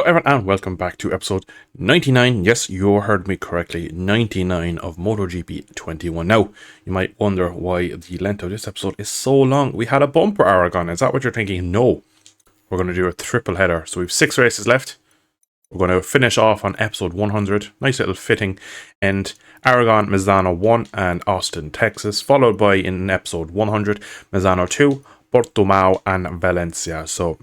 everyone, and welcome back to episode 99. Yes, you heard me correctly, 99 of MotoGP 21. Now, you might wonder why the length of this episode is so long. We had a bumper Aragon. Is that what you're thinking? No. We're going to do a triple header. So we have 6 races left. We're going to finish off on episode 100. Nice little fitting end. Aragon, Misano 1 and Austin, Texas. Followed by, in episode 100, Misano 2, Portimao and Valencia. So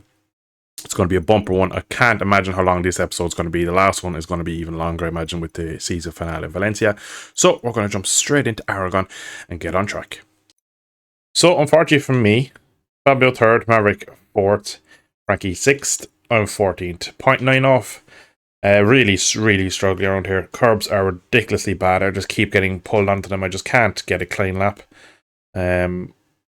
it's going to be a bumper one. I can't imagine how long this episode is going to be. The last one is going to be even longer, I imagine, with the season finale in Valencia. So we're going to jump straight into Aragon and get on track. So unfortunately for me, Fabio 3rd, Maverick 4th, Frankie 6th, I'm 14th. 0.9 off. Really struggling around here. Curbs are ridiculously bad. I just keep getting pulled onto them. I just can't get a clean lap.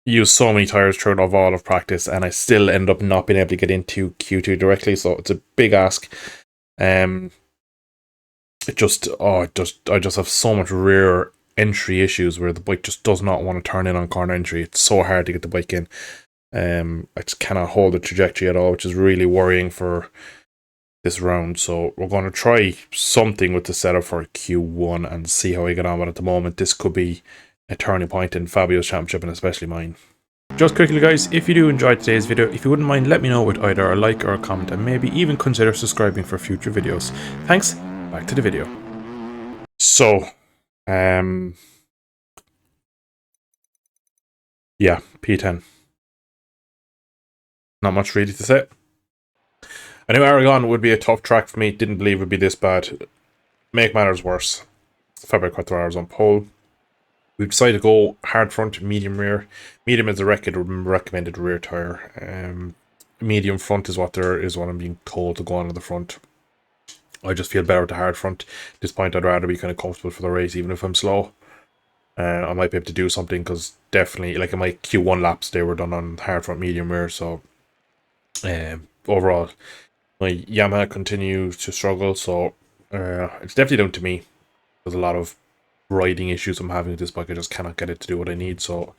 Use so many tires throughout all of practice, and I still end up not being able to get into Q2 directly, so it's a big ask. I just have so much rear entry issues where the bike just does not want to turn in on corner entry. It's so hard to get the bike in. I just cannot hold the trajectory at all, which is really worrying for this round. So we're going to try something with the setup for Q1 and see how I get on. But at the moment, this could be a turning point in Fabio's championship and especially mine. Just quickly guys, if you do enjoy today's video, if you wouldn't mind, let me know with either a like or a comment, and maybe even consider subscribing for future videos. Thanks, back to the video. So, yeah, P10. Not much really to say. I knew Aragon would be a tough track for me, didn't believe it would be this bad. Make matters worse. Fabio Quartararo on pole. We've decided to go hard front, medium rear. Medium is the recommended rear tire. Medium front is what I'm being told to go on the front. I just feel better with the hard front. At this point, I'd rather be kind of comfortable for the race, even if I'm slow. I might be able to do something, because definitely, like in my Q1 laps, they were done on hard front, medium rear. So overall, my Yamaha continues to struggle. So it's definitely down to me. There's a lot of riding issues I'm having with this bike. I just cannot get it to do what I need, so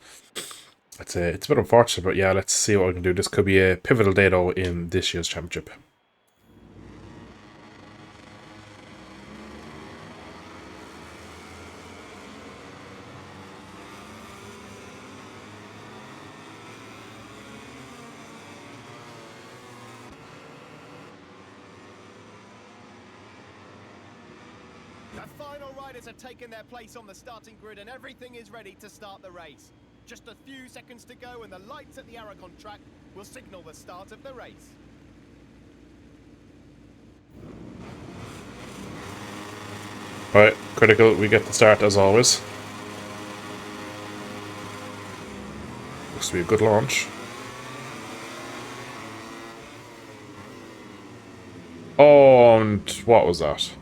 it's a bit unfortunate, but yeah, let's see what I can do. This could be a pivotal day though in this year's championship. Have taken their place on the starting grid and everything is ready to start the race. Just a few seconds to go and the lights at the Aragon track will signal the start of the race. Right, critical, we get the start as always. Looks to be a good launch. Oh, and what was that?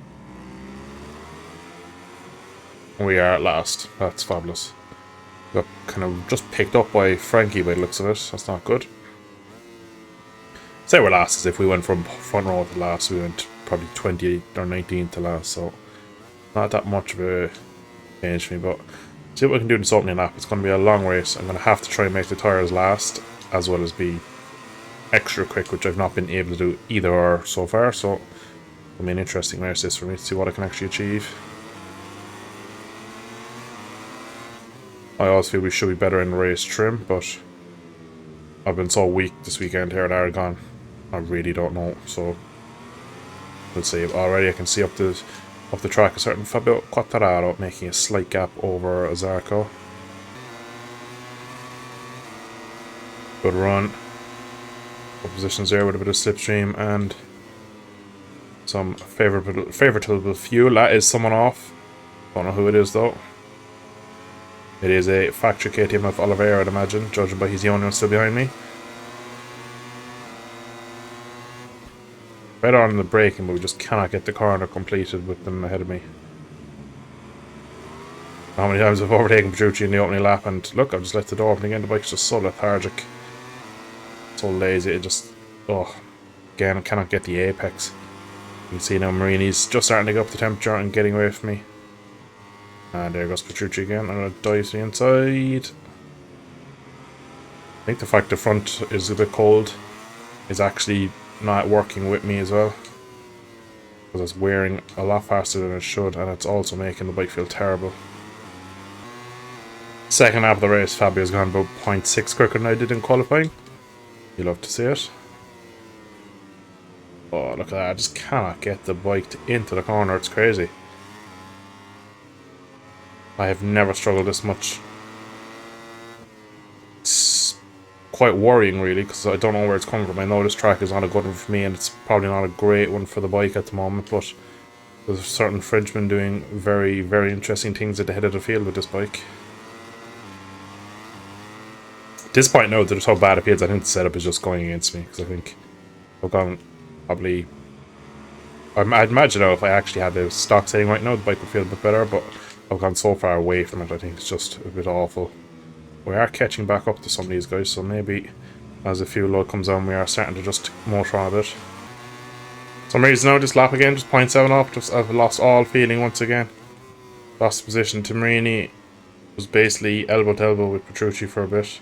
We are at last. That's fabulous. Got kind of just picked up by Frankie by the looks of it. That's not good. Say we're last, as if we went from front row to last. We went probably 20th or 19th to last, so not that much of a change for me. But see what we can do in this opening lap. It's going to be a long race. I'm going to have to try and make the tyres last, as well as be extra quick, which I've not been able to do either or so far. So it'll be an interesting race this for me to see what I can actually achieve. I also feel we should be better in race trim, but I've been so weak this weekend here at Aragon. I really don't know, so we'll see. Already I can see up the track a certain Fabio Quartararo making a slight gap over Zarco. Good run. Good positions there with a bit of slipstream and some favourable fuel. That is someone off. Don't know who it is though. It is a factory KTM of Oliveira, I'd imagine, judging by he's the only one still behind me. Right on the braking, but we just cannot get the corner completed with them ahead of me. How many times I've overtaken Petrucci in the opening lap, and look, I've just left the door open again. The bike's just so lethargic. So lazy, it just, again, I cannot get the apex. You can see now Marini's just starting to get up the temperature and getting away from me. And there goes Petrucci again. I'm going to dive to the inside. I think the fact the front is a bit cold is actually not working with me as well. because it's wearing a lot faster than it should, and it's also making the bike feel terrible. Second lap of the race, Fabio's gone about 0.6 quicker than I did in qualifying. You love to see it. Oh, look at that. I just cannot get the bike into the corner. It's crazy. I have never struggled this much. It's quite worrying, really, because I don't know where it's coming from. I know this track is not a good one for me, and it's probably not a great one for the bike at the moment, but there's certain Frenchmen doing very, very interesting things at the head of the field with this bike. At this point now, there's how bad it feels. I think the setup is just going against me, because I think I've gone probably... I'd imagine now if I actually had the stock setting right now, the bike would feel a bit better, but I've gone so far away from it, I think it's just a bit awful. We are catching back up to some of these guys, so maybe as the fuel load comes on, we are starting to just motor on a bit. For some reason now, this lap again, just 0.7 off, just I've lost all feeling once again. Lost position to Marini, was basically elbow to elbow with Petrucci for a bit.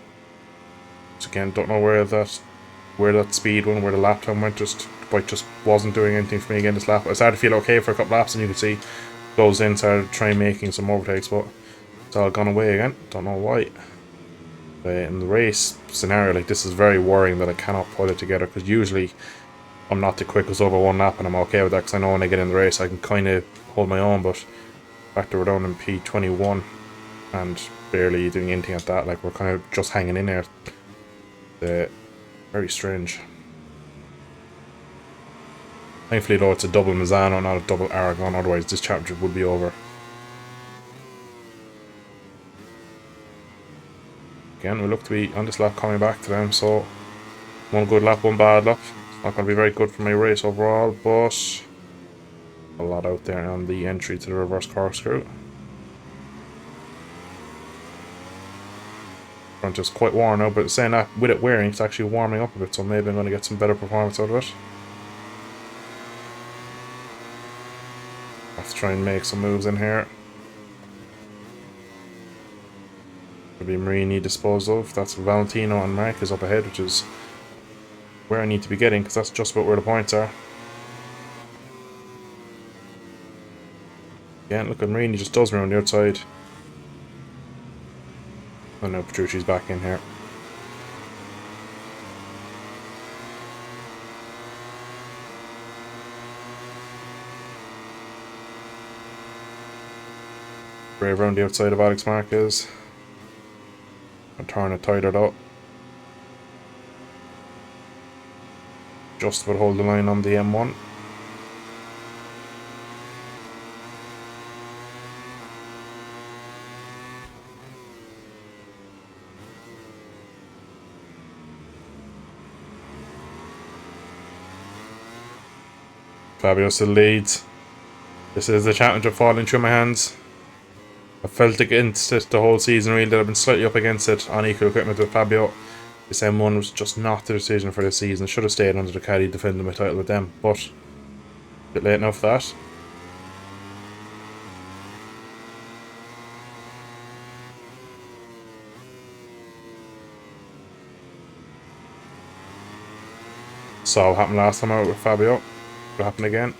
So again, don't know where that speed went, where the lap time went. Just the bike just wasn't doing anything for me again this lap. I started to feel okay for a couple laps, and you could see goes in, started trying making some overtakes, but it's all gone away again. Don't know why. In the race scenario like this is very worrying that I cannot put it together, because usually I'm not the quickest over one lap, and I'm okay with that because I know when I get in the race I can kind of hold my own. But back to we're down in P21 and barely doing anything at that, like we're kind of just hanging in there. Very strange. Thankfully though, it's a double Misano, not a double Aragon, otherwise this championship would be over. Again, we look to be on this lap coming back to them, so one good lap, one bad lap. It's not going to be very good for my race overall, but a lot out there on the entry to the reverse corkscrew. Front is quite worn now, but saying that, with it wearing, it's actually warming up a bit, so maybe I'm going to get some better performance out of it. Have to try and make some moves in here. Could be Marini disposed of. That's Valentino and Mark is up ahead, which is where I need to be getting, because that's just about where the points are. Again, look at Marini, just does me around the outside. Oh no, Petrucci's back in here. Brave around the outside of Alex Marquez. I'm trying to tighter it up. Just about hold the line on the M1. Fabio still leads. This is the championship falling through my hands. I felt against it the whole season, really, that I've been slightly up against it on equal equipment with Fabio. This M1 was just not the decision for this season. Should have stayed under the caddy defending my title with them, but a bit late now for that. Saw what happened last time out with Fabio. It'll happen again.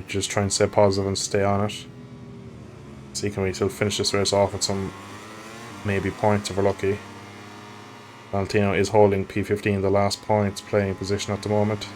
Just try and stay positive and stay on it. See, can we still finish this race off with some maybe points if we're lucky. Valentino is holding P15, the last points playing position at the moment.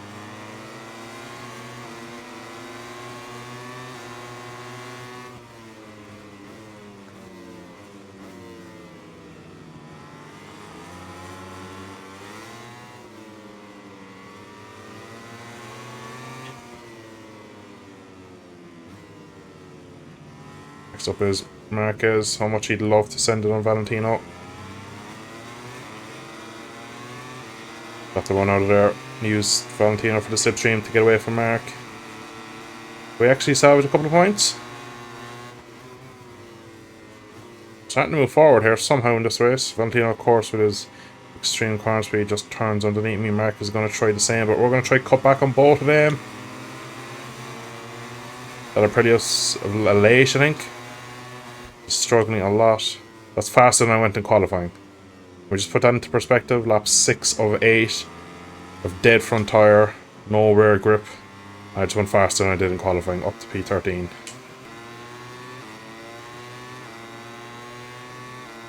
Next up is Marquez. How much he'd love to send it on Valentino. Got the run out of there. Use Valentino for the slipstream to get away from Mark. We actually salvaged a couple of points. Starting to move forward here somehow in this race. Valentino, of course, with his extreme corner speed, just turns underneath me. Mark is going to try the same, but we're going to try cut back on both of them. That are pretty late, I think. Struggling a lot. That's faster than I went in qualifying. We just put that into perspective. Lap 6 of 8 of dead front tyre. No rear grip. I just went faster than I did in qualifying, up to P13.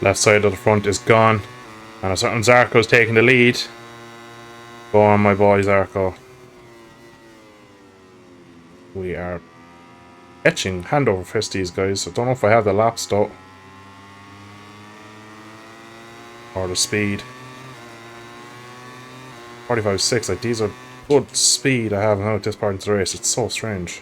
Left side of the front is gone. And a certain Zarco's taking the lead. Go on, my boy, Zarco. We are etching hand over fist these guys. I don't know if I have the laps though. Or the speed. 45.6, like these are good speed I have now at this part of the race. It's so strange.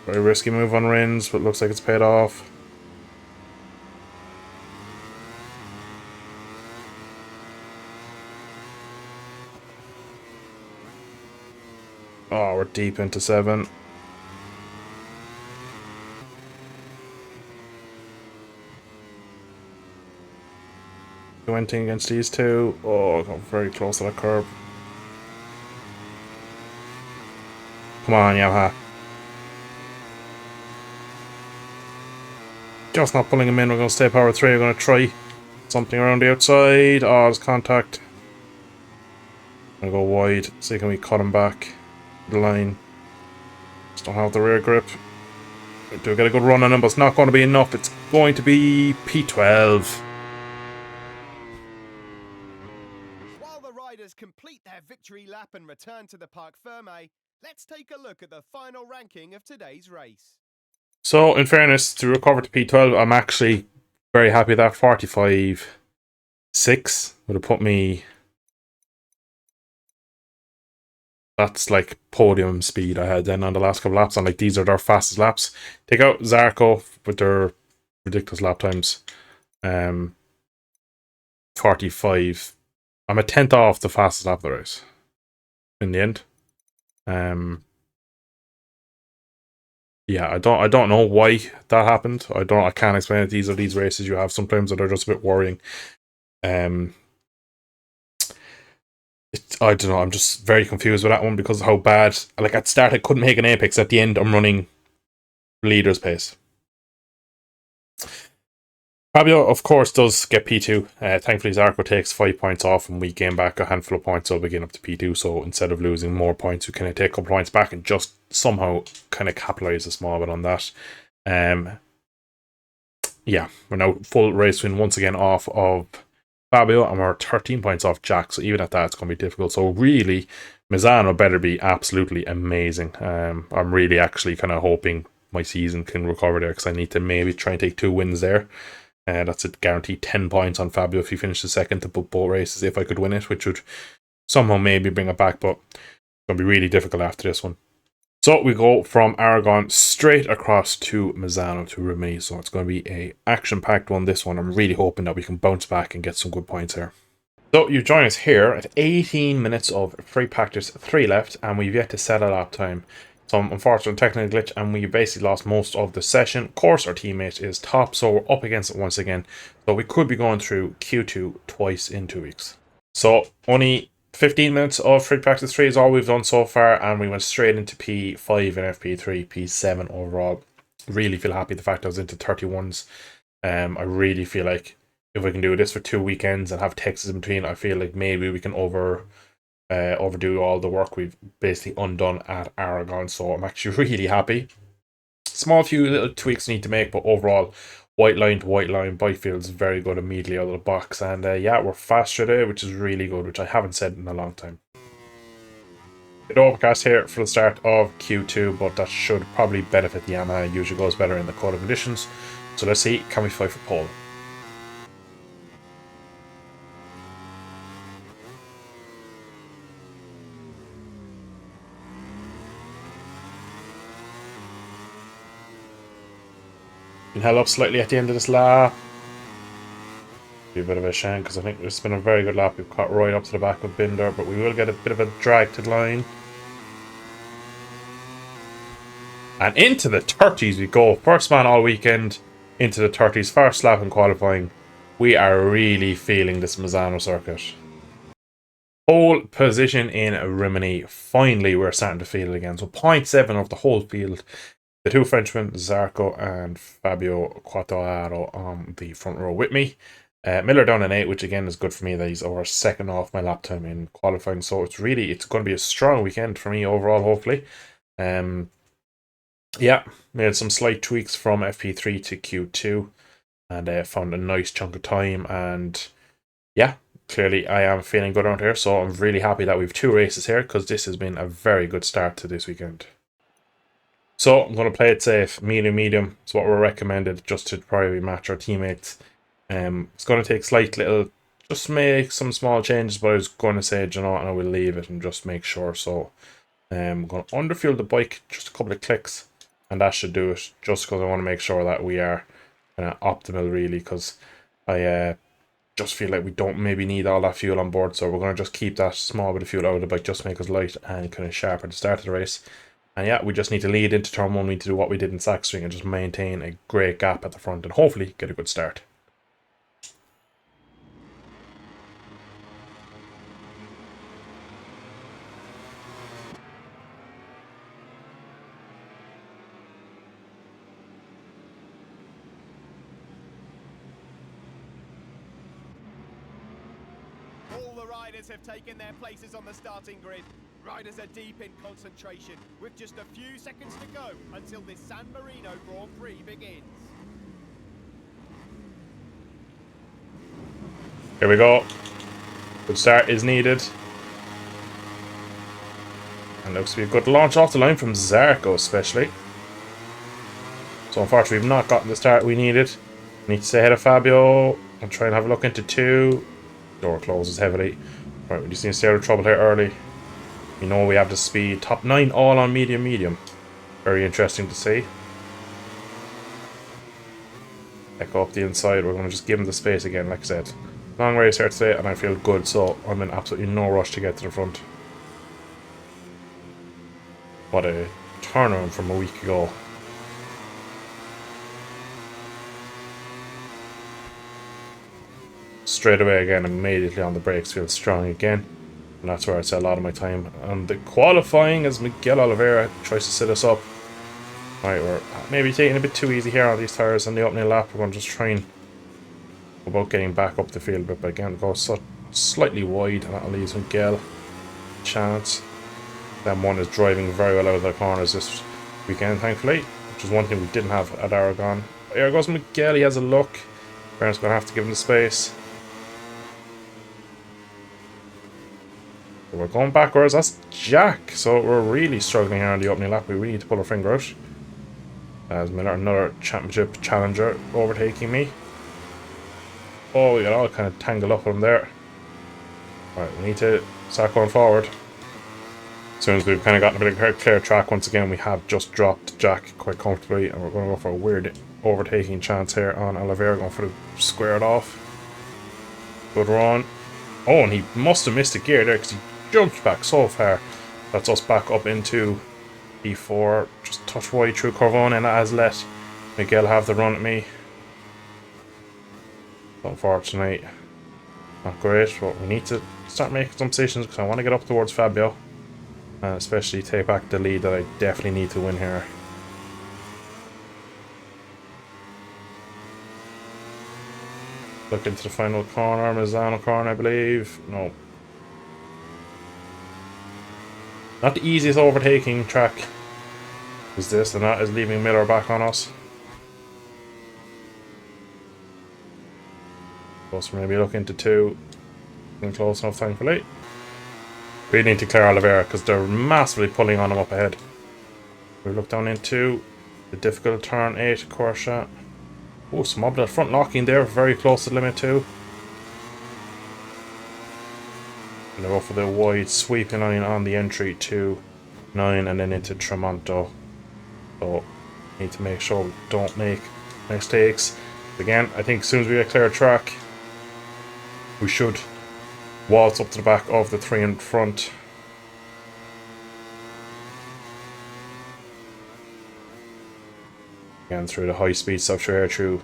Very risky move on Rins, but looks like it's paid off. Oh, we're deep into 7. Do anything against these two? Oh, I got very close to that curb. Come on, Yamaha. Just not pulling him in. We're going to stay power 3. We're going to try something around the outside. Oh, there's contact. I'm going to go wide. See, can we cut him back the line? Just don't have the rear grip. We do get a good run on him, but it's not going to be enough. It's going to be P12. While the riders complete their victory lap and return to the Parc Ferme, let's take a look at the final ranking of today's race. So, in fairness, to recover to P12, I'm actually very happy that 45.6 would have put me... That's like podium speed I had then on the last couple laps, and like these are their fastest laps. Take out Zarco with their ridiculous lap times. 45. I'm a 10th off the fastest lap of the race in the end. Yeah, I don't know why that happened. I can't explain it. These are these races you have sometimes that are just a bit worrying. I don't know. I'm just very confused with that one because of how bad. Like at start, I couldn't make an apex. At the end, I'm running leader's pace. Fabio, of course, does get P2. Thankfully, Zarco takes 5 points off and we gain back a handful of points, so we get up to P2. So instead of losing more points, we kind of take a couple points back and just somehow kind of capitalise a small bit on that. Yeah, we're now full race win once again off of Fabio, and we're 13 points off Jack. So even at that, it's going to be difficult. So really, Misano better be absolutely amazing. I'm really actually kind of hoping my season can recover there because I need to maybe try and take 2 wins there. That's a guaranteed 10 points on Fabio if he finishes second to both races if I could win it, which would somehow maybe bring it back, but it's going to be really difficult after this one. So we go from Aragon straight across to Misano to Rimini, so it's going to be a action-packed one, this one. I'm really hoping that we can bounce back and get some good points here. So you join us here at 18 minutes of free practice, 3 left, and we've yet to set a lap time. Some unfortunate technical glitch, and we basically lost most of the session. Of course, our teammate is top, so we're up against it once again. So we could be going through Q2 twice in 2 weeks. So only 15 minutes of free practice 3 is all we've done so far, and we went straight into P5 and FP3, P7 overall. Really feel happy the fact I was into 31s. I really feel like if we can do this for 2 weekends and have Texas in between, I feel like maybe we can overdo all the work we've basically undone at Aragon. So I'm actually really happy. Small few little tweaks need to make, but overall, white line to white line, bike feels very good immediately out of the box. And yeah, we're faster there, which is really good, which I haven't said in a long time. Bit overcast here for the start of Q2, but that should probably benefit the Yamaha. It usually goes better in the colder conditions. So let's see, can we fight for pole? Been held up slightly at the end of this lap. Be a bit of a shame because I think it's been a very good lap. We've caught right up to the back of Binder, but we will get a bit of a drag to the line. And into the 30s we go. First man all weekend into the 30s. First lap in qualifying. We are really feeling this Misano circuit. Pole position in Rimini. Finally, we're starting to feel it again. So 0.7 of the whole field. The two Frenchmen, Zarco and Fabio Quartararo, on the front row with me. Miller down in 8, which again is good for me that he's over second off my lap time in qualifying. So it's going to be a strong weekend for me overall, hopefully. Yeah, made some slight tweaks from FP3 to Q2 and found a nice chunk of time. And yeah, clearly I am feeling good around here. So I'm really happy that we've 2 races here because this has been a very good start to this weekend. So I'm going to play it safe, medium. It's what we're recommended just to probably match our teammates. It's going to take slight little, just make some small changes, but I was going to say, you know, and I will leave it and just make sure. So I'm going to underfuel the bike just a couple of clicks, and that should do it. Just because I want to make sure that we are optimal, really, because I just feel like we don't maybe need all that fuel on board. So we're going to just keep that small bit of fuel out of the bike, just make us light and kind of sharp at the start of the race. And yeah, we just need to lead into turn 1. We need to do what we did in Saxring and just maintain a great gap at the front and hopefully get a good start. All the riders have taken their places on the starting grid. Riders are deep in concentration, with just a few seconds to go until this San Marino Grand Prix begins. Here we go. Good start is needed. And looks to be a good launch off the line from Zarco especially. So unfortunately we've not gotten the start we needed. We need to stay ahead of Fabio and try and have a look into 2. Door closes heavily. Right, we just need to stay out of trouble here early. We know we have the speed. Top 9 all on medium. Very interesting to see. Echo up the inside. We're going to just give him the space again, like I said. Long race here today and I feel good, so I'm in absolutely no rush to get to the front. What a turnaround from a week ago. Straight away again, immediately on the brakes, feels strong again. And that's where I spend a lot of my time. And the qualifying as Miguel Oliveira tries to set us up. Right, we're maybe taking a bit too easy here on these tyres on the opening lap. We're going to just try and go about getting back up the field, but again, go slightly wide, and that'll leave Miguel a chance. Then one is driving very well out of the corners this weekend, thankfully, which is one thing we didn't have at Aragon. Here goes Miguel, he has a look. Baron's going to have to give him the space. So we're going backwards, that's Jack. So we're really struggling here on the opening lap. We really need to pull our finger out. As Miller, another championship challenger, overtaking me. Oh, we got all kind of tangled up on there. Right, we need to start going forward. As soon as we've kind of gotten a bit of clear track, once again, we have just dropped Jack quite comfortably, and we're going to go for a weird overtaking chance here on Oliveira, going for the square it off. Good run. Oh, and he must have missed a gear there because he jumped back so far. That's us back up into P4. Just touch wide through Corvone, and that has let Miguel have the run at me. Unfortunately, not great, but we need to start making some decisions because I want to get up towards Fabio. And especially take back the lead that I definitely need to win here. Look into the final corner, Misano corner, I believe. No. Not the easiest overtaking track is this, and that is leaving Miller back on us. Plus maybe look into 2. Getting close enough, thankfully. We need to clear Oliveira because they're massively pulling on him up ahead. We look down into the difficult turn 8 Corsa. Oh, some of that front locking there, very close to the limit too. Gonna go for the wide sweeping line on the entry to 9 and then into Tremonto. So need to make sure we don't make mistakes. Again, I think as soon as we get clear track, we should waltz up to the back of the 3 in front. Again, through the high speed stuff here, through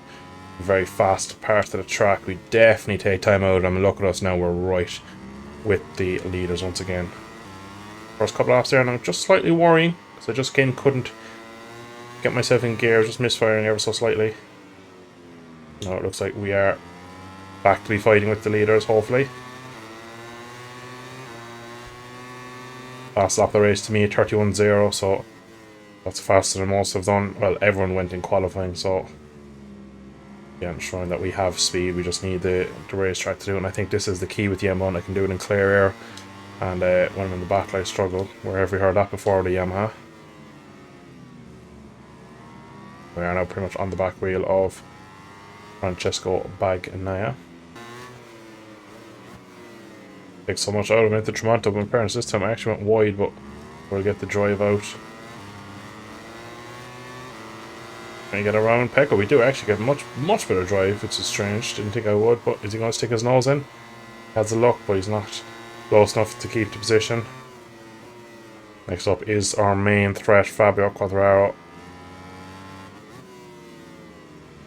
a very fast part of the track. We definitely take time out of them. Look at us now, we're right with the leaders once again. First couple laps there, and I'm just slightly worrying because I just couldn't get myself in gear, just misfiring ever so slightly. Now it looks like we are back to be fighting with the leaders, hopefully. Last lap of the race to me, 31.0, so that's faster than most have done. Well, everyone went in qualifying, so again, showing that we have speed. We just need the racetrack to do it, and I think this is the key with the M1. I can do it in clear air, and when I'm in the back, I struggle. Wherever we heard that before, the Yamaha. We are now pretty much on the back wheel of Francesco Bagnaia. Takes so much out of him into Tremonto, but in fairness, this time I actually went wide, but we'll get the drive out. Can we get around Pecco? We do actually get much better drive, which is strange. Didn't think I would, but is he going to stick his nose in? Has a look, but he's not close enough to keep the position. Next up is our main threat, Fabio Quartararo.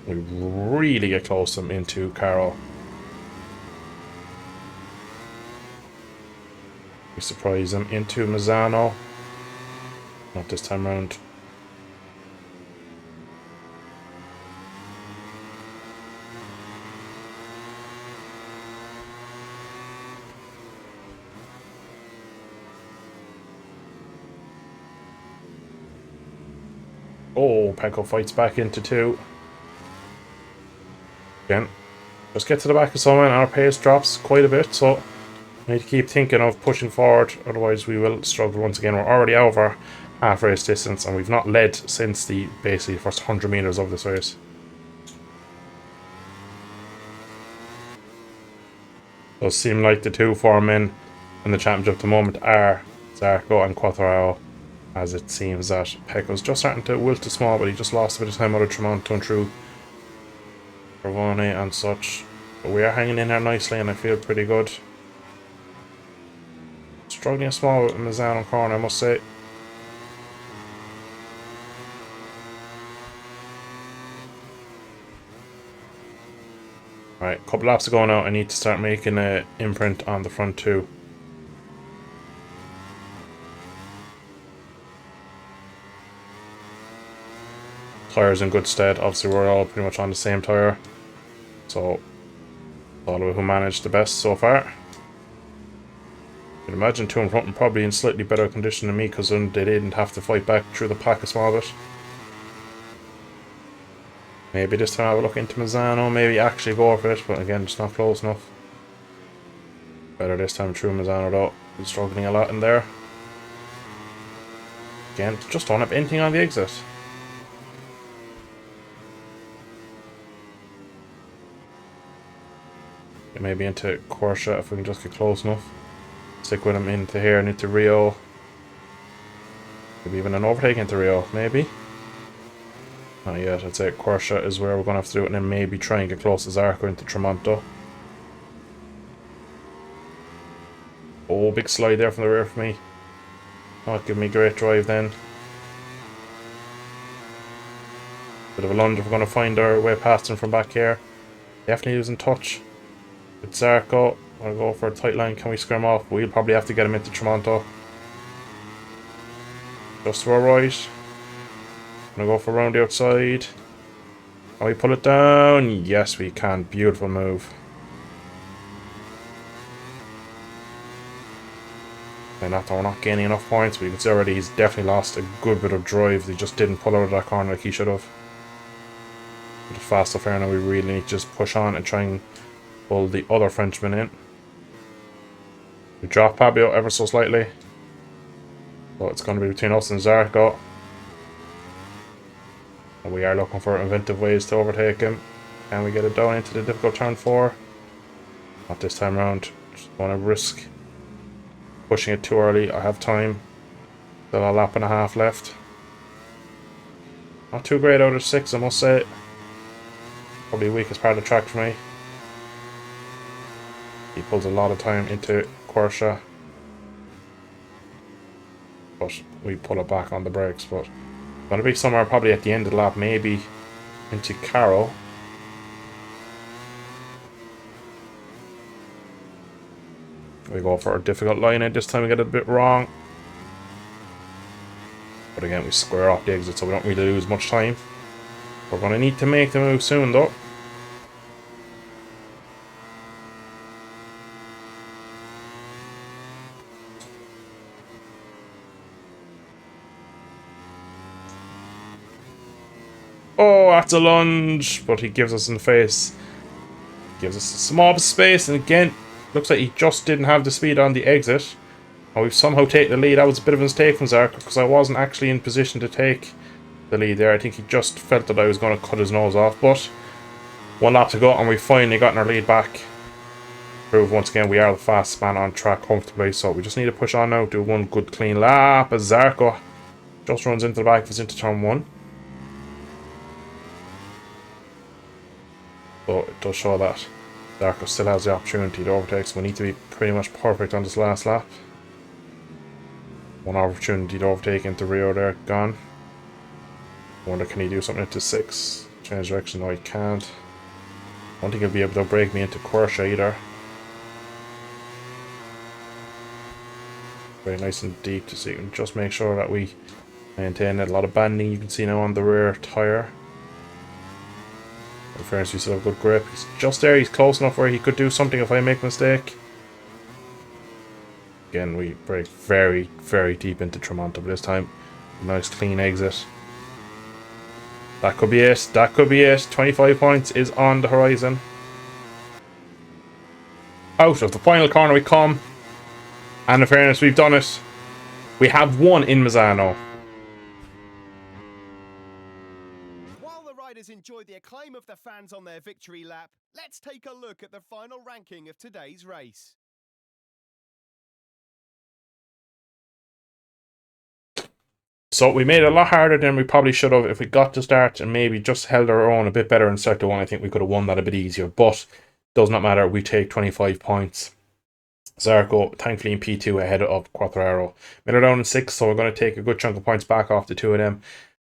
We really get close to him into Caro. We surprise him into Misano. Not this time round. Oh, Pecco fights back into two. Again, just get to the back of someone, our pace drops quite a bit, so we need to keep thinking of pushing forward, otherwise we will struggle once again. We're already over half race distance, and we've not led since the basically first 100 meters of this race. Does seem like the two foremen in the championship at the moment are Zarco and Quartararo, as it seems that Pecco's just starting to wilt a small, but he just lost a bit of time out of Tremonto and through Ravone and such. But we are hanging in there nicely, and I feel pretty good. Struggling a small with Misano corner, I must say. Alright, couple laps to go now. I need to start making an imprint on the front two. Tyres in good stead. Obviously we're all pretty much on the same tyre, so all of who managed the best so far. I'd imagine two in front are probably in slightly better condition than me, because then they didn't have to fight back through the pack a small bit. Maybe this time I'll look into Misano, maybe actually go for it, but again, it's not close enough. Better this time through Misano though. He's struggling a lot in there. Again, just don't have anything on the exit. Maybe into Porsche if we can just get close enough. Stick with him into here and into Rio. Maybe even an overtake into Rio, maybe. Not yet. I'd say Porsche is where we're going to have to do it, and then maybe try and get close to Zarco into Tremonto. Oh, big slide there from the rear for me. Not giving me great drive then. Bit of a lunge if we're going to find our way past him from back here. Definitely losing touch with Zarco. I'm going to go for a tight line. Can we scrim off? We'll probably have to get him into Tremonto. Just to our right. I'm going to go for around the outside. Can we pull it down? Yes, we can. Beautiful move. And not that we're not gaining enough points, but you can see already he's definitely lost a good bit of drive. He just didn't pull out of that corner like he should have. But fast enough here now, we really need to just push on and try and pull the other Frenchman in. We drop Fabio ever so slightly. So it's going to be between us and Zarco. And we are looking for inventive ways to overtake him. Can we get it down into the difficult turn 4? Not this time around. Just want to risk pushing it too early. I have time. Still a lap and a half left. Not too great out of 6, I must say. Probably the weakest part of the track for me. He pulls a lot of time into Porsche. But we pull it back on the brakes. But going to be somewhere probably at the end of the lap, maybe into Caro. We go for a difficult line in. This time we get it a bit wrong. But again, we square off the exit, so we don't really lose much time. We're going to need to make the move soon, though. Oh, that's a lunge, but he gives us in the face. Gives us a small space, and again, looks like he just didn't have the speed on the exit. And we've somehow taken the lead. That was a bit of a mistake from Zarko, because I wasn't actually in position to take the lead there. I think he just felt that I was going to cut his nose off, but one lap to go, and we've finally gotten our lead back. Prove once again we are the fastest man on track comfortably, so we just need to push on now, do one good clean lap as Zarko just runs into the back of us into turn 1. So it does show that Zarko still has the opportunity to overtake, so we need to be pretty much perfect on this last lap. One opportunity to overtake into Rio there, gone. Wonder, can he do something into 6? Change direction? No, he can't. I don't think he'll be able to break me into Quersha either. Very nice and deep to see. And just make sure that we maintain it. A lot of banding you can see now on the rear tyre. In fairness, we still have good grip. He's just there. He's close enough where he could do something if I make a mistake. Again, we break very, very deep into Tremonto, but this time, nice clean exit. That could be it. That could be it. 25 points is on the horizon. Out of the final corner we come. And in fairness, we've done it. We have won in Misano. While the riders enjoyed the acclaim of the fans on their victory lap, let's take a look at the final ranking of today's race. So we made it a lot harder than we probably should have. If we got to start and maybe just held our own a bit better in sector 1, I think we could have won that a bit easier. But does not matter. We take 25 points. Zarko, thankfully in P2 ahead of Quattraro. Miller down in 6, so we're going to take a good chunk of points back off the two of them.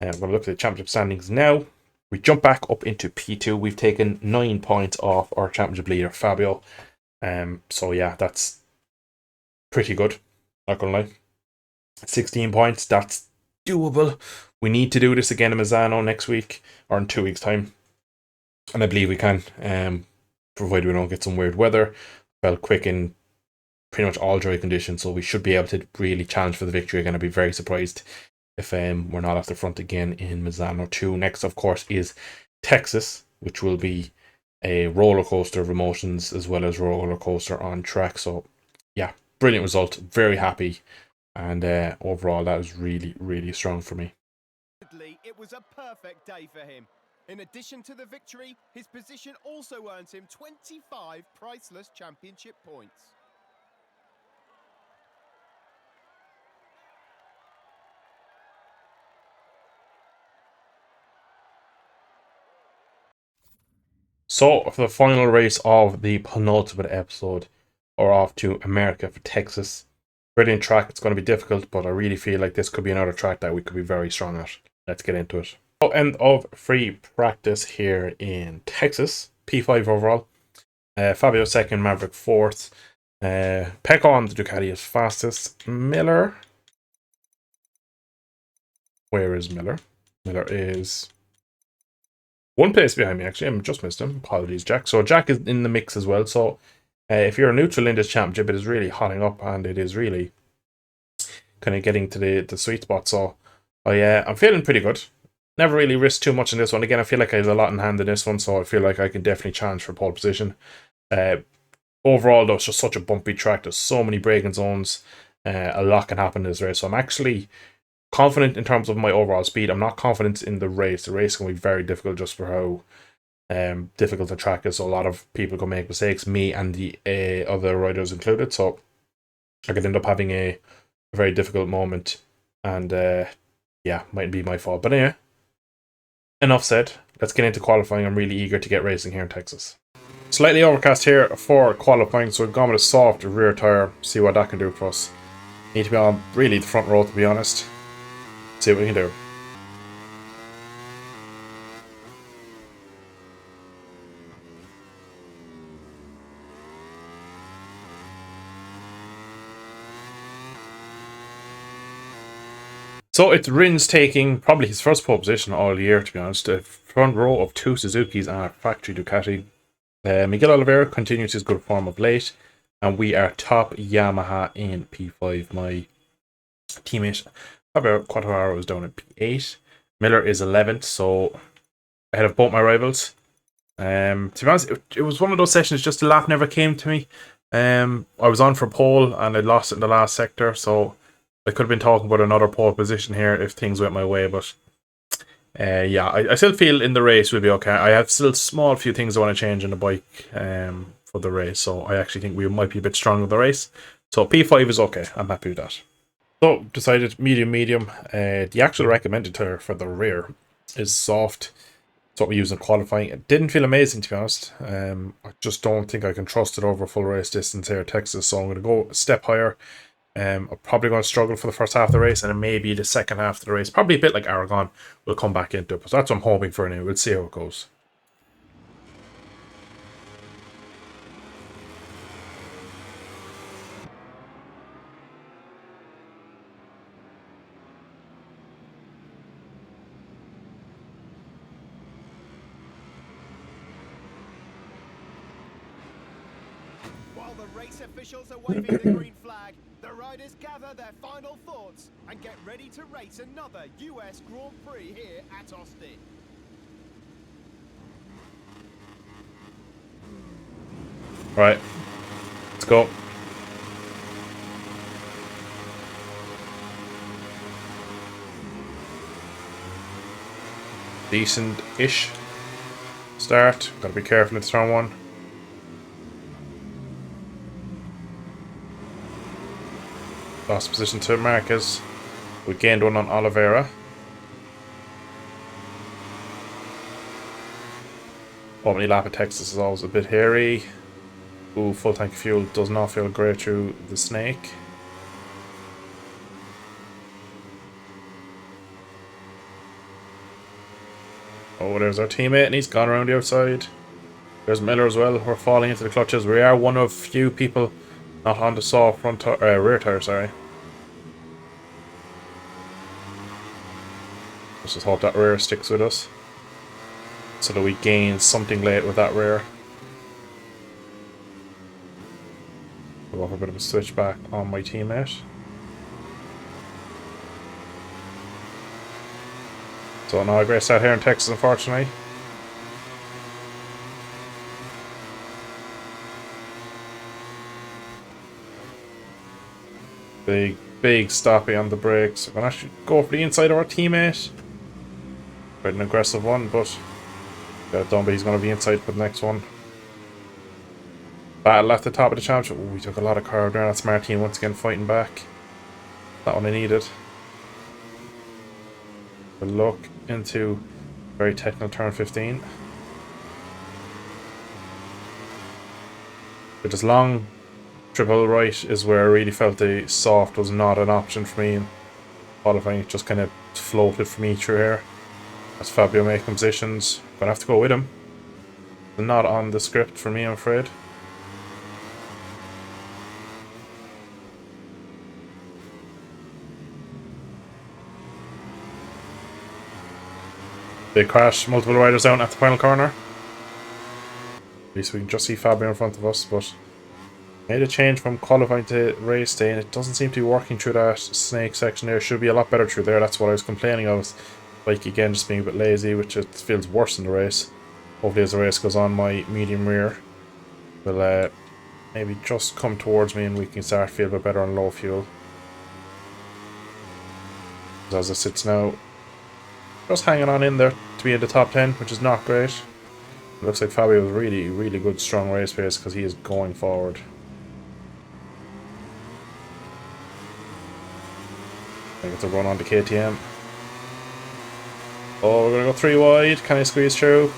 We're going to look at the championship standings now. We jump back up into P2. We've taken 9 points off our championship leader, Fabio. So yeah, that's pretty good. Not going to lie. 16 points, that's doable. We need to do this again in Misano next week, or in 2 weeks' time. And I believe we can, provided we don't get some weird weather. Well, quick in pretty much all dry conditions, so we should be able to really challenge for the victory again. I'd be very surprised if we're not off the front again in Misano 2. Next, of course, is Texas, which will be a roller coaster of emotions as well as roller coaster on track. So, yeah, brilliant result. Very happy. And overall, that was really, really strong for me. It was a perfect day for him. In addition to the victory, his position also earns him 25 priceless championship points. So, for the final race of the penultimate episode, we're off to America for Texas. Brilliant track. It's going to be difficult, but I really feel like this could be another track that we could be very strong at. Let's get into it. So, end of free practice here in Texas. P5 overall. Fabio second, Maverick fourth. Pecco on the Ducati is fastest. Miller. Where is Miller? Miller is one place behind me, actually. I just missed him. Apologies, Jack. So Jack is in the mix as well. So if you're neutral in this championship, it is really hotting up and it is really kind of getting to the sweet spot. So I'm feeling pretty good. Never really risked too much in this one. Again, I feel like I have a lot in hand in this one, so I feel like I can definitely challenge for pole position. Overall, though, it's just such a bumpy track. There's so many braking zones. A lot can happen in this race. So I'm actually confident in terms of my overall speed. I'm not confident in the race. The race can be very difficult just for how difficult the track is. So a lot of people can make mistakes, me and the other riders included. So I could end up having a very difficult moment. And might be my fault. But anyway, enough said. Let's get into qualifying. I'm really eager to get racing here in Texas. Slightly overcast here for qualifying, so we've gone with a soft rear tyre. See what that can do for us. Need to be on really the front row, to be honest. See what we can do. So it's Rin's taking probably his first pole position all year, to be honest. A front row of 2 Suzukis and a factory Ducati. Miguel Oliveira continues his good form of late, and we are top Yamaha in P5. My teammate Fabio Quartararo is down at P8. Miller is 11th, so ahead of both my rivals. To be honest, it was one of those sessions, just the lap never came to me. I was on for pole and I lost it in the last sector, so I could have been talking about another pole position here if things went my way, but yeah, I still feel in the race will be okay. I have still small few things I want to change in the bike for the race, so I actually think we might be a bit stronger in the race. So P5 is okay, I'm happy with that. So decided medium. The actual recommended tire for the rear is soft. It's what we use in qualifying. It didn't feel amazing, to be honest. I just don't think I can trust it over full race distance here at Texas, so I'm going to go a step higher. I'm probably going to struggle for the first half of the race, and then maybe the second half of the race, probably a bit like Aragon, will come back into it. But that's what I'm hoping for anyway. We'll see how it goes. While the race officials are waving the green flag, the riders gather their final thoughts and get ready to race another US Grand Prix here at Austin. Right, let's go. Decent-ish start. Gotta be careful in turn one. Lost position to Marquez. We gained one on Oliveira. Opening lap at Texas is always a bit hairy. Ooh, full tank of fuel does not feel great through the snake. Oh, there's our teammate, and he's gone around the outside. There's Miller as well. We're falling into the clutches. We are one of few people not on the soft front rear tire, sorry. Let's just hope that rear sticks with us, so that we gain something late with that rear. We'll go for a bit of a switchback on my teammate. So not a great start here in Texas, unfortunately. Big stoppy on the brakes. We're gonna actually go for the inside of our teammate. Quite an aggressive one, but got it done, but he's gonna be inside for the next one. Battle at the top of the championship. Ooh, we took a lot of curve there. That's Martin once again fighting back. That one I needed. We'll look into very technical turn 15. But this long triple right is where I really felt the soft was not an option for me in qualifying. It just kind of floated for me through here. That's Fabio making positions. Gonna have to go with him. Not on the script for me, I'm afraid. Big crash, multiple riders down at the final corner. At least we can just see Fabio in front of us, but made a change from qualifying to race day, and it doesn't seem to be working through that snake section there. Should be a lot better through there. That's what I was complaining of. Like, again, just being a bit lazy, which it feels worse in the race. Hopefully as the race goes on, my medium rear will maybe just come towards me and we can start to feel a bit better on low fuel. As it sits now, just hanging on in there to be in the top 10, which is not great. It looks like Fabio was really good, strong race pace because he is going forward. I think it's a run on to KTM. Oh, we're going to go 3 wide. Can I squeeze through?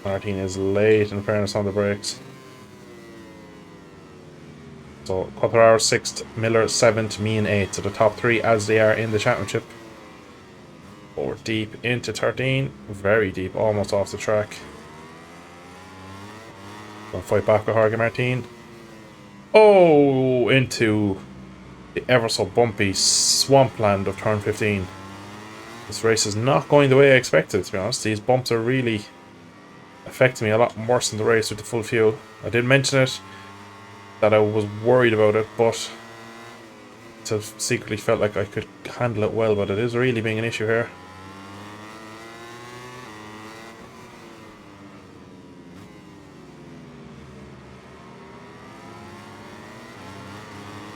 Martin is late, in fairness, on the brakes. So Quartararo 6th, Miller 7th, me and 8th. So the top 3 as they are in the championship. Oh, we're deep into 13. Very deep, almost off the track. Gonna fight back with Jorge Martin. Oh, into the ever so bumpy swampland of turn 15. This race is not going the way I expected, to be honest. These bumps are really affecting me a lot worse than the race with the full fuel. I did mention it, that I was worried about it, but I secretly felt like I could handle it well, but it is really being an issue here.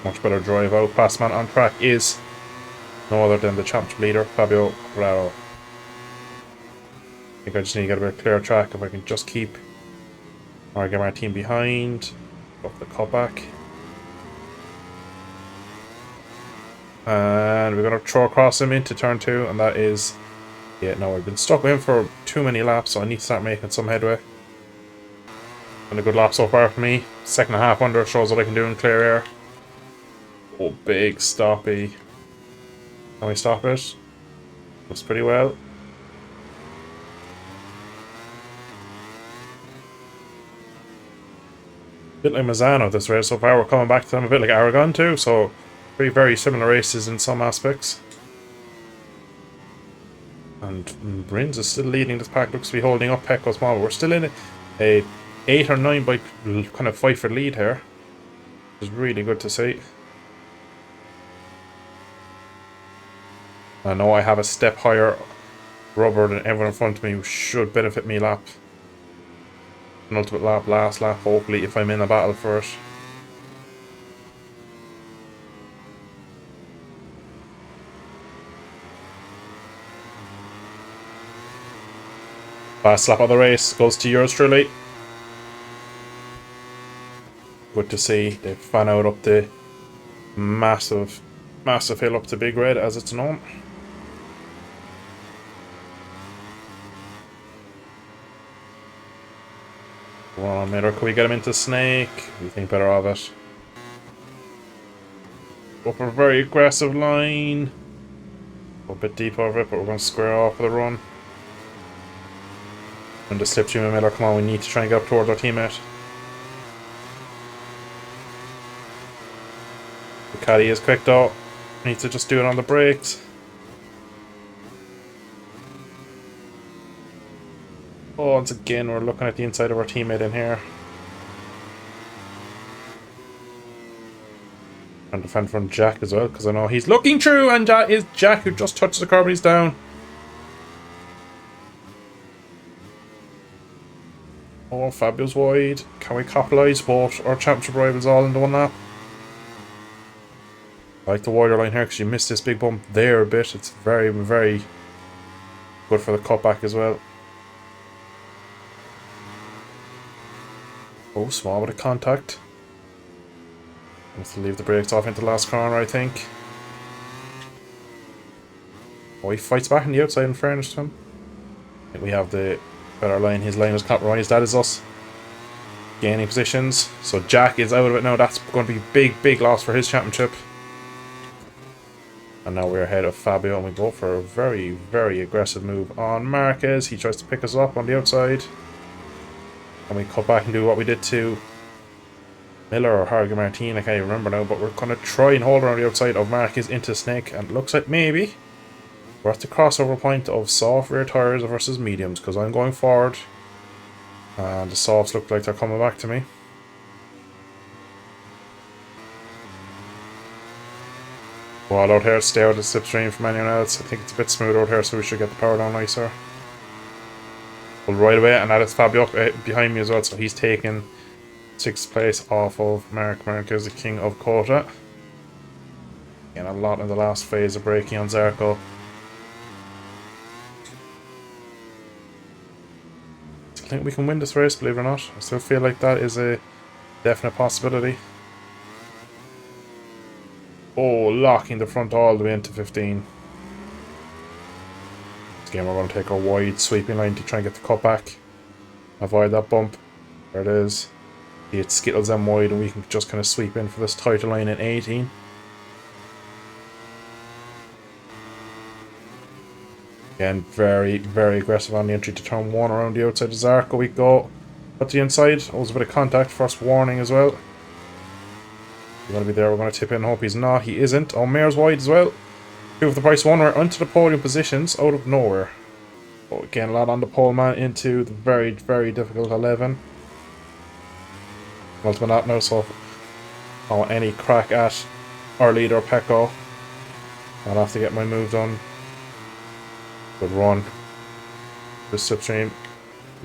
Much better drive out. Fast man on track is no other than the championship leader, Fabio Quartararo. I think I just need to get a bit clearer track if I can just keep our team behind. Up the cutback. And we're going to throw across him into turn 2, and that is... Yeah, no, I've been stuck with him for too many laps, so I need to start making some headway. Been a good lap so far for me. Second and a half under shows what I can do in clear air. Oh, big stoppy. Can we stop it? Looks pretty well. A bit like Misano this race so far. We're coming back to them a bit like Aragon too, so very similar races in some aspects. And Brins is still leading this pack. Looks to be holding up Pecco's Mall. We're still in a 8 or 9 bike kind of fight for lead here. Which is really good to see. I know I have a step higher rubber than everyone in front of me, which should benefit me lap. An ultimate lap, last lap, hopefully, if I'm in a battle for it. Last lap of the race goes to yours truly. Good to see. They fan out up the massive hill up to Big Red, as it's known. Come on, Miller. Can we get him into Snake? We think better of it. Up a very aggressive line. A bit deep over it, but we're going to square off for the run. And the slipstream Miller. Come on, we need to try and get up towards our teammate. The caddy is quick though. Needs to just do it on the brakes. Oh, once again, we're looking at the inside of our teammate in here. And defend from Jack as well, because I know he's looking through, and that is Jack who just touched the curb and he's down. Oh, Fabio's wide. Can we capitalise? Both our championship rivals all in the one lap. I like the wider line here because you missed this big bump there a bit. It's very good for the cutback as well. Oh, small bit of contact. Have to leave the brakes off into the last corner, I think. Oh, he fights back on the outside in fairness to him. I think we have the better line. His line is compromised. That is us gaining positions. So Jack is out of it now. That's going to be big loss for his championship. And now we're ahead of Fabio, and we go for a very aggressive move on Marquez. He tries to pick us up on the outside. And we cut back and do what we did to Miller or Harga Martin, I can't even remember now, but we're going to try and hold around the outside of Marquez into Snake, and it looks like maybe we're at the crossover point of soft rear tyres versus mediums, because I'm going forward and the softs look like they're coming back to me. Wall out here, stay out of the slipstream from anyone else. I think it's a bit smooth out here, so we should get the power down nicer. Pull right away, and that is Fabio behind me as well, so he's taken 6th place off of Mark. Marquez, the king of Kota. Again, a lot in the last phase of braking on Zarco. I think we can win this race, believe it or not. I still feel like that is a definite possibility. Oh, locking the front all the way into 15. Again, we're going to take our wide sweeping line to try and get the cut back. Avoid that bump. There it is. It skittles them wide, and we can just kind of sweep in for this title line in 18. Again, very aggressive on the entry to turn 1 around the outside of Zarco. We go. But the inside, always a bit of contact. First warning as well. He's going to be there. We're going to tip in. Hope he's not. He isn't. Oh, Mayor's wide as well. Two of the price one. We're onto the podium positions out of nowhere. Oh, again, a lot on the pole man into the very, very difficult 11. Ultimate not now, so I want any crack at our leader, Pecco. I'll have to get my move done. Good run. The slipstream.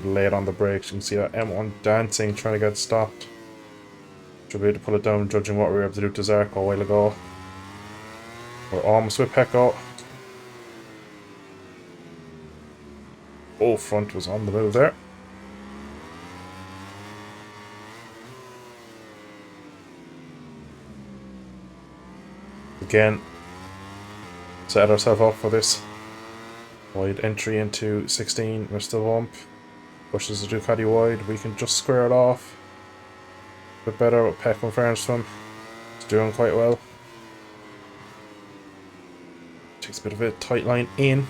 Late on the brakes. You can see that M1 dancing, trying to get stopped. Should be able to pull it down, judging what we were able to do to Zarko a while ago. We're almost with Pecco. Oh, front was on the move there. Again, set ourselves up for this wide entry into 16. We're still bump. Pushes the Ducati wide. We can just square it off. A bit better with Pecco in fairness to him. He's doing quite well. Takes a bit of a tight line in.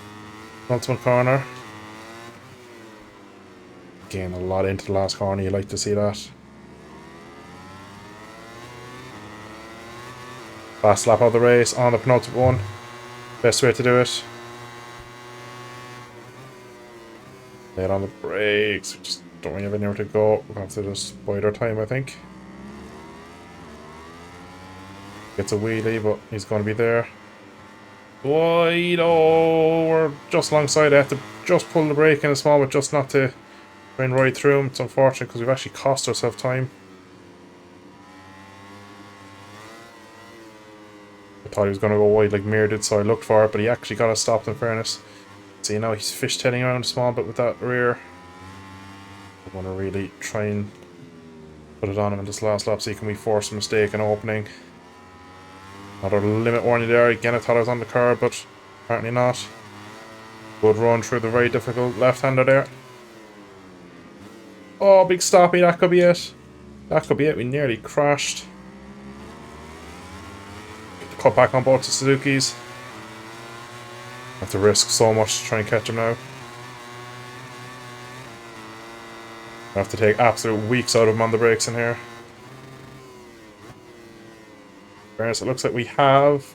Ultimate corner. Again, a lot into the last corner. You like to see that. Last lap of the race on the penultimate one. Best way to do it. Late on the brakes. We just don't really have anywhere to go. We'll have to just bide our time, I think. Gets a wheelie, but he's going to be there. Wide. Oh, we're just alongside. I have to just pull the brake in a small bit just not to try and ride through him. It's unfortunate because we've actually cost ourselves time. I thought he was going to go wide like Mir did, so I looked for it, but he actually got us stopped in fairness. See, now he's fishtailing around a small bit with that rear. I want to really try and put it on him in this last lap, see can we force a mistake in opening. Another limit warning there. Again, I thought I was on the curb, but apparently not. Good run through the very difficult left-hander there. Oh, big stoppy. That could be it. That could be it. We nearly crashed. Cut back on both the Suzukis. Have to risk so much to try and catch him now. I have to take absolute weeks out of him on the brakes in here. It looks like we have.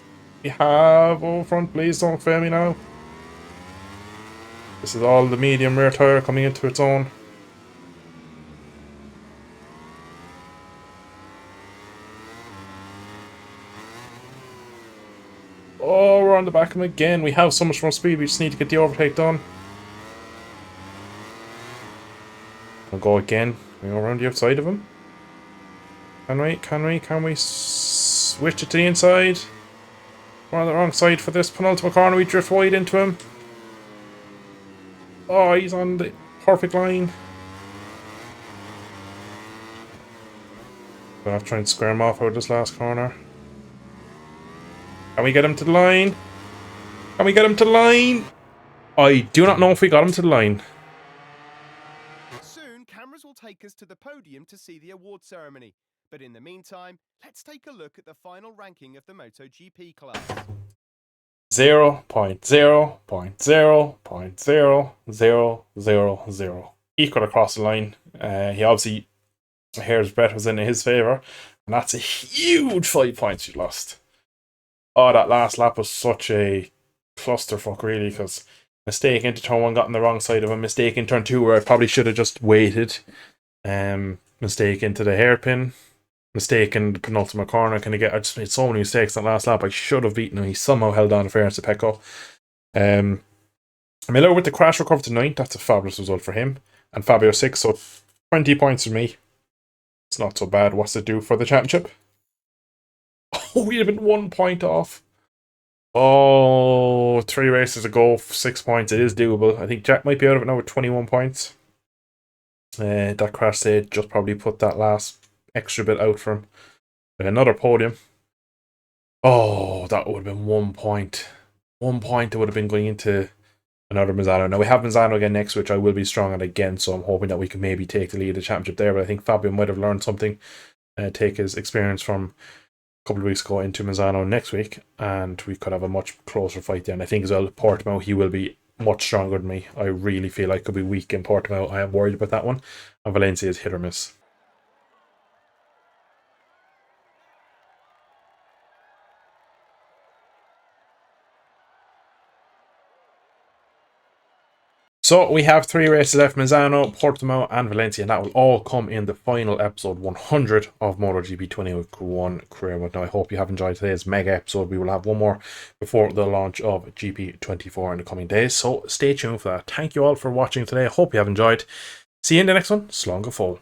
Oh, front, please don't fail me now. This is all the medium rear tire coming into its own. Oh, we're on the back of him again. We have so much more speed, we just need to get the overtake done. We'll go again. We go around the outside of him. Can we switch it to the inside? We're on the wrong side for this penultimate corner. We drift wide into him. Oh, he's on the perfect line. I'll have to try and square him off out of this last corner. Can we get him to the line? Can we get him to the line? I do not know if we got him to the line. Soon, cameras will take us to the podium to see the award ceremony. But in the meantime, let's take a look at the final ranking of the MotoGP class. 0.0.0.0000. Equal across the line. He obviously, a hair's breadth was in his favour. And that's a huge 5 points you lost. Oh, that last lap was such a clusterfuck, really, because mistake into turn 1 got on the wrong side of him. Mistake in turn 2 where I probably should have just waited. Mistake into the hairpin. Mistake in the penultimate corner. I just made so many mistakes that last lap. I should have beaten him. He somehow held on in fairness to Pecco. Miller with the crash recover to 9th. That's a fabulous result for him. And Fabio 6th, so 20 points for me. It's not so bad. What's it do for the championship? Oh, we'd have been 1 point off. Oh, 3 races to go, 6 points. It is doable. I think Jack might be out of it now with 21 points. That crash stage just probably put that last extra bit out for him. Another podium. Oh, that would have been 1 point. 1 point that would have been going into another Misano. Now we have Misano again next, which I will be strong at again, so I'm hoping that we can maybe take the lead of the championship there, but I think Fabio might have learned something, take his experience from a couple of weeks ago into Misano next week, and we could have a much closer fight there. And I think as well, Portimao, he will be much stronger than me. I really feel I could be weak in Portimao. I am worried about that one. And Valencia is hit or miss. So we have 3 races left: Misano, Portimao, and Valencia, and that will all come in the final episode 100 of MotoGP 21 Career Mode. Now I hope you have enjoyed today's mega episode. We will have one more before the launch of GP24 in the coming days, so stay tuned for that. Thank you all for watching today. I hope you have enjoyed. See you in the next one. Slán go fóill.